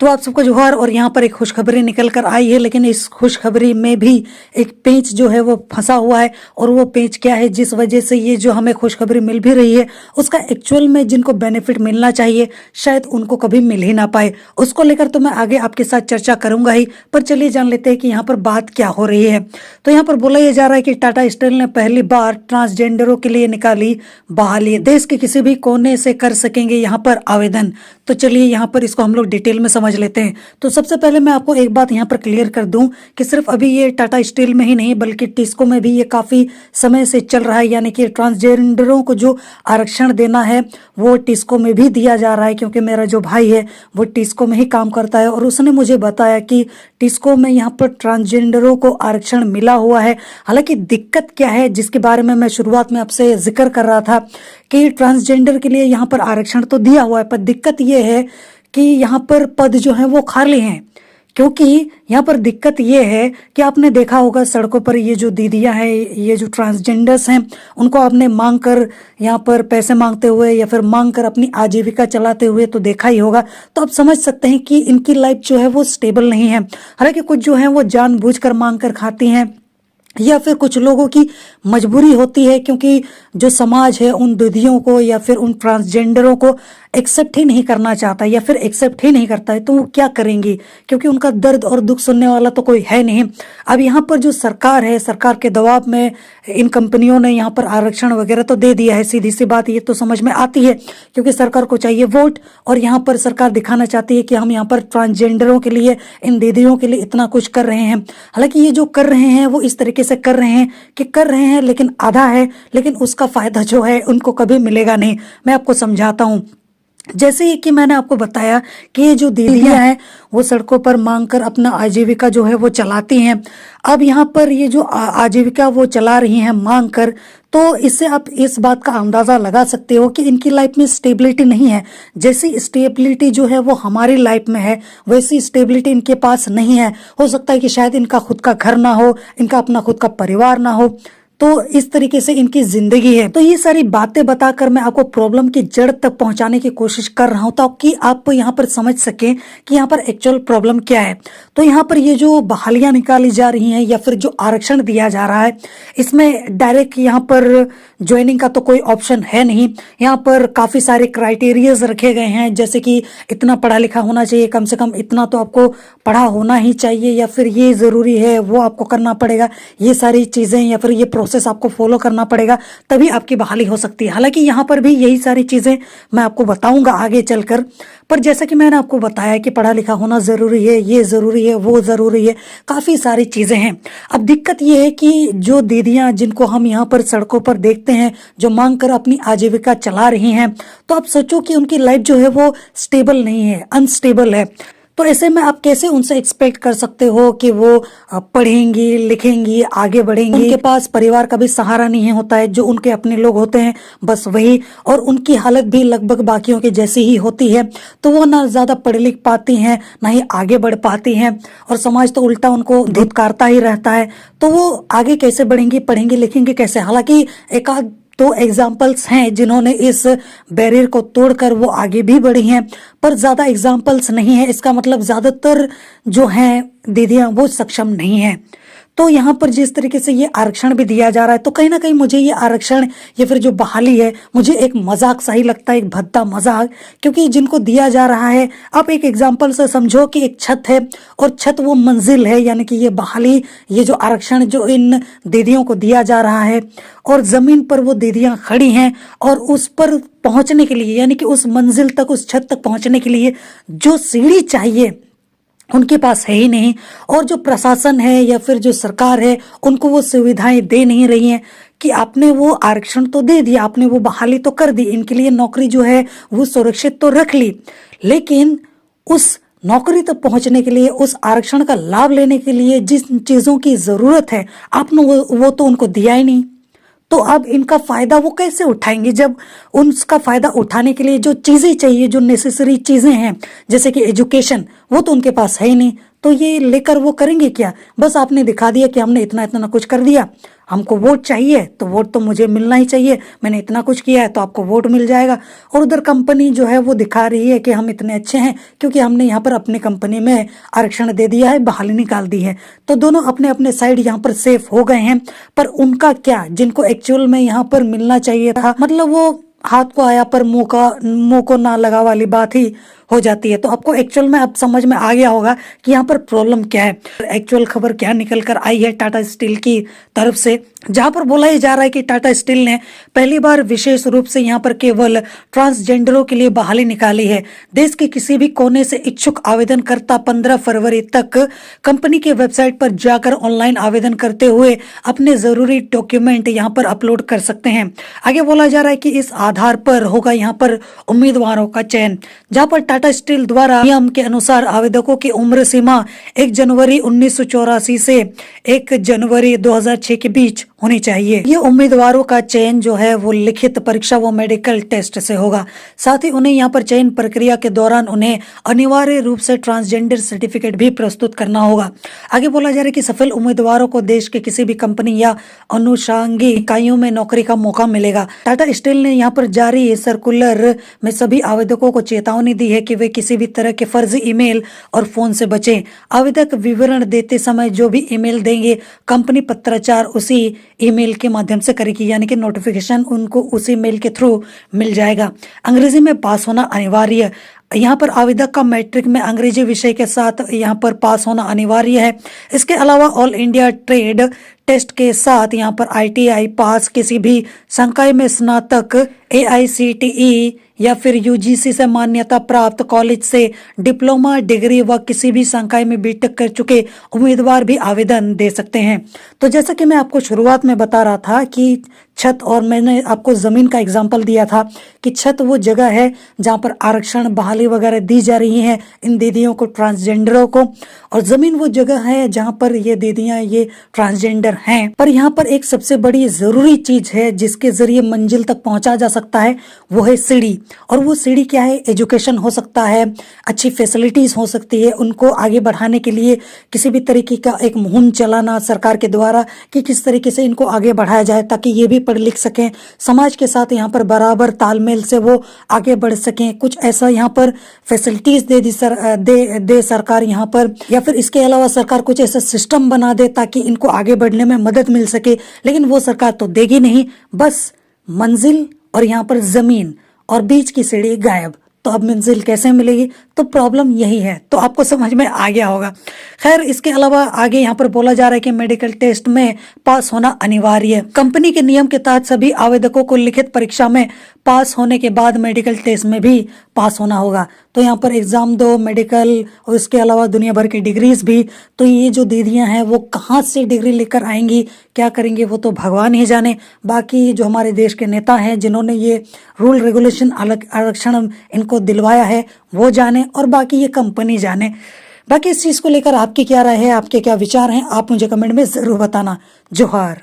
तो आप सबको जोहार। और यहाँ पर एक खुशखबरी निकल कर आई है, लेकिन इस खुशखबरी में भी एक पेंच जो है वो फंसा हुआ है। और वो पेंच क्या है जिस वजह से ये जो हमें खुशखबरी मिल भी रही है उसका एक्चुअल में जिनको बेनिफिट मिलना चाहिए शायद उनको कभी मिल ही ना पाए। उसको लेकर तो मैं आगे आपके साथ चर्चा करूंगा ही, पर चलिए जान लेते हैं कि यहाँ पर बात क्या हो रही है। तो यहाँ पर बोला यह जा रहा है कि टाटा स्टील ने पहली बार ट्रांसजेंडरों के लिए निकाली बहाली। देश के किसी भी कोने से कर सकेंगे यहाँ पर आवेदन। तो चलिए यहाँ पर इसको हम लोग डिटेल में समझ लेते हैं। तो सबसे पहले मैं आपको एक बात यहाँ पर क्लियर कर दूं कि सिर्फ अभी ये टाटा स्टील में ही नहीं बल्कि टिस्को में भी ये काफ़ी समय से चल रहा है। यानी कि ट्रांसजेंडरों को जो आरक्षण देना है वो टिस्को में भी दिया जा रहा है, क्योंकि मेरा जो भाई है वो टिस्को में ही काम करता है और उसने मुझे बताया कि टिस्को में यहाँ पर ट्रांसजेंडरों को आरक्षण मिला हुआ है। हालांकि दिक्कत क्या है जिसके बारे में मैं शुरुआत में आपसे जिक्र कर रहा था कि ट्रांसजेंडर के लिए यहाँ पर आरक्षण तो दिया हुआ है, पर दिक्कत ये है कि यहाँ पर पद जो हैं वो खाली हैं। क्योंकि यहाँ पर दिक्कत ये है कि आपने देखा होगा सड़कों पर ये जो दीदियाँ हैं, ये जो ट्रांसजेंडर्स हैं, उनको आपने मांग कर यहाँ पर पैसे मांगते हुए या फिर मांग कर अपनी आजीविका चलाते हुए तो देखा ही होगा। तो आप समझ सकते हैं कि इनकी लाइफ जो है वो स्टेबल नहीं है। हालांकि कुछ जो है वो जानबूझकर मांग कर खाती हैं या फिर कुछ लोगों की मजबूरी होती है, क्योंकि जो समाज है उन दीदियों को या फिर उन ट्रांसजेंडरों को एक्सेप्ट ही नहीं करना चाहता या फिर एक्सेप्ट ही नहीं करता है। तो वो क्या करेंगी, क्योंकि उनका दर्द और दुख सुनने वाला तो कोई है नहीं। अब यहाँ पर जो सरकार है, सरकार के दबाव में इन कंपनियों ने यहाँ पर आरक्षण वगैरह तो दे दिया है। सीधी सी बात ये तो समझ में आती है, क्योंकि सरकार को चाहिए वोट और यहाँ पर सरकार दिखाना चाहती है कि हम यहाँ पर ट्रांसजेंडरों के लिए, इन दीदियों के लिए इतना कुछ कर रहे हैं। हालांकि ये जो कर रहे हैं वो इस तरीके से कर रहे हैं कि कर रहे हैं लेकिन आधा है, लेकिन उसका फायदा जो है उनको कभी मिलेगा नहीं। मैं आपको समझाता हूँ। जैसे कि मैंने आपको बताया कि ये जो दीदियां हैं वो सड़कों पर मांग कर अपना आजीविका जो है वो चलाती हैं। अब यहाँ पर ये जो आजीविका वो चला रही हैं मांग कर, तो इससे आप इस बात का अंदाज़ा लगा सकते हो कि इनकी लाइफ में स्टेबिलिटी नहीं है। जैसी स्टेबिलिटी जो है वो हमारी लाइफ में है वैसी स्टेबिलिटी इनके पास नहीं है। हो सकता है कि शायद इनका खुद का घर ना हो, इनका अपना खुद का परिवार ना हो, तो इस तरीके से इनकी जिंदगी है। तो ये सारी बातें बताकर मैं आपको प्रॉब्लम की जड़ तक पहुंचाने की कोशिश कर रहा हूं ताकि आप यहाँ पर समझ सकें कि यहाँ पर एक्चुअल प्रॉब्लम क्या है। तो यहाँ पर ये जो बहालियां निकाली जा रही हैं या फिर जो आरक्षण दिया जा रहा है, इसमें डायरेक्ट यहाँ पर ज्वाइनिंग का तो कोई ऑप्शन है नहीं। यहाँ पर काफ़ी सारे क्राइटेरियाज रखे गए हैं, जैसे कि इतना पढ़ा लिखा होना चाहिए, कम से कम इतना तो आपको पढ़ा होना ही चाहिए, या फिर ये ज़रूरी है वो आपको करना पड़ेगा। ये सारी चीज़ें या फिर ये प्रोसेस आपको फॉलो करना पड़ेगा, तभी आपकी बहाली हो सकती है। हालांकि यहाँ पर भी यही सारी चीज़ें मैं आपको बताऊंगा आगे चलकर। पर जैसा कि मैंने आपको बताया कि पढ़ा लिखा होना ज़रूरी है, ये ज़रूरी है, वो ज़रूरी है, काफ़ी सारी चीज़ें हैं। अब दिक्कत ये है कि जो दीदियाँ जिनको हम यहाँ पर सड़कों पर देखते हैं जो मांग कर अपनी आजीविका चला रही हैं, तो आप सोचो कि उनकी लाइफ जो है वो स्टेबल नहीं है, अनस्टेबल है। तो ऐसे में आप कैसे उनसे एक्सपेक्ट कर सकते हो कि वो पढ़ेंगी, लिखेंगी, आगे बढ़ेंगी। उनके पास परिवार का भी सहारा नहीं होता है, जो उनके अपने लोग होते हैं बस वही, और उनकी हालत भी लगभग बाकियों की जैसी ही होती है। तो वो ना ज़्यादा पढ़ लिख पाती हैं ना ही आगे बढ़ पाती हैं, और समाज तो उल्टा उनको धिक्कारता ही रहता है। तो वो आगे कैसे बढ़ेंगी, पढ़ेंगी, लिखेंगी कैसे। हालांकि एक आध तो एग्जाम्पल्स हैं जिन्होंने इस बैरियर को तोड़कर वो आगे भी बढ़ी हैं, पर ज़्यादा एग्जाम्पल्स नहीं है। इसका मतलब ज़्यादातर जो हैं दीदियाँ वो सक्षम नहीं हैं। तो यहाँ पर जिस तरीके से ये आरक्षण भी दिया जा रहा है, तो कहीं ना कहीं मुझे ये आरक्षण या फिर जो बहाली है मुझे एक मजाक सा ही लगता है, एक भद्दा मजाक। क्योंकि जिनको दिया जा रहा है, आप एक एग्जाम्पल से समझो कि एक छत है और छत वो मंजिल है, यानी कि ये बहाली, ये जो आरक्षण जो इन दीदियों को दिया जा रहा है, और ज़मीन पर वो दीदियाँ खड़ी हैं और उस पर पहुँचने के लिए, यानी कि उस मंजिल तक, उस छत तक पहुँचने के लिए जो सीढ़ी चाहिए उनके पास है ही नहीं। और जो प्रशासन है या फिर जो सरकार है उनको वो सुविधाएं दे नहीं रही हैं कि आपने वो आरक्षण तो दे दिया, आपने वो बहाली तो कर दी, इनके लिए नौकरी जो है वो सुरक्षित तो रख ली, लेकिन उस नौकरी तक पहुंचने के लिए, उस आरक्षण का लाभ लेने के लिए जिस चीज़ों की ज़रूरत है आपने वो तो उनको दिया ही नहीं। तो अब इनका फ़ायदा वो कैसे उठाएंगे, जब उसका फ़ायदा उठाने के लिए जो चीज़ें चाहिए, जो नेसेसरी चीज़ें हैं जैसे कि एजुकेशन, वो तो उनके पास है ही नहीं। तो ये लेकर वो करेंगे क्या। बस आपने दिखा दिया कि हमने इतना इतना कुछ कर दिया, हमको वोट चाहिए तो वोट तो मुझे मिलना ही चाहिए, मैंने इतना कुछ किया है तो आपको वोट मिल जाएगा। और उधर कंपनी जो है वो दिखा रही है कि हम इतने अच्छे हैं क्योंकि हमने यहाँ पर अपनी कंपनी में आरक्षण दे दिया है, बहाली निकाल दी है। तो दोनों अपने अपने साइड यहाँ पर सेफ हो गए हैं। पर उनका क्या, जिनको एक्चुअल में यहाँ पर मिलना चाहिए था, मतलब वो हाथ को आया पर मुंह को ना लगा वाली बात ही हो जाती है। तो आपको एक्चुअल में अब समझ में आ गया होगा कि यहाँ पर प्रॉब्लम क्या है। एक्चुअल खबर क्या निकल कर आई है टाटा स्टील की तरफ से, जहां पर बोला ही जा रहा है कि टाटा स्टील ने पहली बार विशेष रूप से यहाँ पर केवल ट्रांसजेंडरों के लिए बहाली निकाली है। देश के किसी भी कोने से इच्छुक आवेदनकर्ता 15 फरवरी तक कंपनी के वेबसाइट पर जाकर ऑनलाइन आवेदन करते हुए अपने जरूरी डॉक्यूमेंट यहाँ पर अपलोड कर सकते हैं। आगे बोला जा रहा है कि इस आधार पर होगा यहाँ पर उम्मीदवारों का चयन, जहां पर टाटा स्टील द्वारा नियम के अनुसार आवेदकों की उम्र सीमा 1 जनवरी 1984 से 1 जनवरी 2006 के बीच होनी चाहिए। ये उम्मीदवारों का चयन जो है वो लिखित परीक्षा व मेडिकल टेस्ट से होगा। साथ ही उन्हें यहाँ पर चयन प्रक्रिया के दौरान उन्हें अनिवार्य रूप से ट्रांसजेंडर सर्टिफिकेट भी प्रस्तुत करना होगा। आगे बोला जा रहा है कि सफल उम्मीदवारों को देश के किसी भी कंपनी या अनुषंगी इकाइयों में नौकरी का मौका मिलेगा। टाटा स्टील ने यहाँ पर जारी सर्कुलर में सभी आवेदकों को चेतावनी दी है कि वे किसी भी तरह के फर्जी ईमेल और फोन से बचें। आवेदक विवरण देते समय जो भी ईमेल देंगे कंपनी पत्राचार उसी ईमेल के माध्यम से करेगी, यानी कि नोटिफिकेशन उनको उसी मेल के थ्रू मिल जाएगा। अंग्रेजी में पास होना अनिवार्य। यहाँ पर आवेदक का मैट्रिक में अंग्रेजी विषय के साथ यहाँ पर पास होना अनिवार्य है। इसके अलावा ऑल इंडिया ट्रेड टेस्ट के साथ यहाँ पर ITI पास, किसी भी संकाय में स्नातक, AICTE या फिर UGC से मान्यता प्राप्त कॉलेज से डिप्लोमा डिग्री व किसी भी संकाय में बीटेक कर चुके उम्मीदवार भी आवेदन दे सकते हैं। तो जैसा कि मैं आपको शुरुआत में बता रहा था कि छत, और मैंने आपको जमीन का एग्जाम्पल दिया था कि छत वो जगह है जहाँ पर आरक्षण बहाली वगैरह दी जा रही है इन दीदियों को, ट्रांसजेंडरों को, और जमीन वो जगह है जहाँ पर ये दीदियाँ ये ट्रांसजेंडर हैं। पर यहाँ पर एक सबसे बड़ी जरूरी चीज है जिसके जरिए मंजिल तक पहुंचा जा सकता है, वो है सीढ़ी। और वो सीढ़ी क्या है? एजुकेशन हो सकता है, अच्छी फैसिलिटीज हो सकती है, उनको आगे बढ़ाने के लिए किसी भी तरीके का एक मुहिम चलाना सरकार के द्वारा कि किस तरीके से इनको आगे बढ़ाया जाए ताकि ये भी पढ़ लिख सकें, समाज के साथ यहाँ पर बराबर तालमेल से वो आगे बढ़ सकें। कुछ ऐसा यहाँ पर फैसिलिटीज दे सरकार यहाँ पर, या फिर इसके अलावा सरकार कुछ ऐसा सिस्टम बना दे ताकि इनको आगे बढ़ने में मदद मिल सके। लेकिन वो सरकार तो देगी नहीं, बस मंजिल और यहाँ पर जमीन और बीच की सीढ़ी गायब। तो अब मंजिल कैसे मिलेगी? तो प्रॉब्लम यही है। तो आपको समझ में आ गया होगा। खैर, इसके अलावा आगे यहाँ पर बोला जा रहा है कि मेडिकल टेस्ट में पास होना अनिवार्य है। कंपनी के नियम के तहत सभी आवेदकों को लिखित परीक्षा में पास होने के बाद मेडिकल टेस्ट में भी पास होना होगा। तो यहाँ पर एग्जाम दो, मेडिकल, और इसके अलावा दुनिया भर की डिग्रीज भी। तो ये जो दीदियां हैं वो कहाँ से डिग्री लेकर आएंगी, क्या करेंगे, वो तो भगवान ही जाने। बाकी जो हमारे देश के नेता हैं जिन्होंने ये रूल रेगुलेशन आरक्षण इनको दिलवाया है वो जाने, और बाकी ये कंपनी जाने। बाकी इस चीज़ को लेकर आपकी क्या राय है, आपके क्या विचार हैं, आप मुझे कमेंट में ज़रूर बताना। जोहार।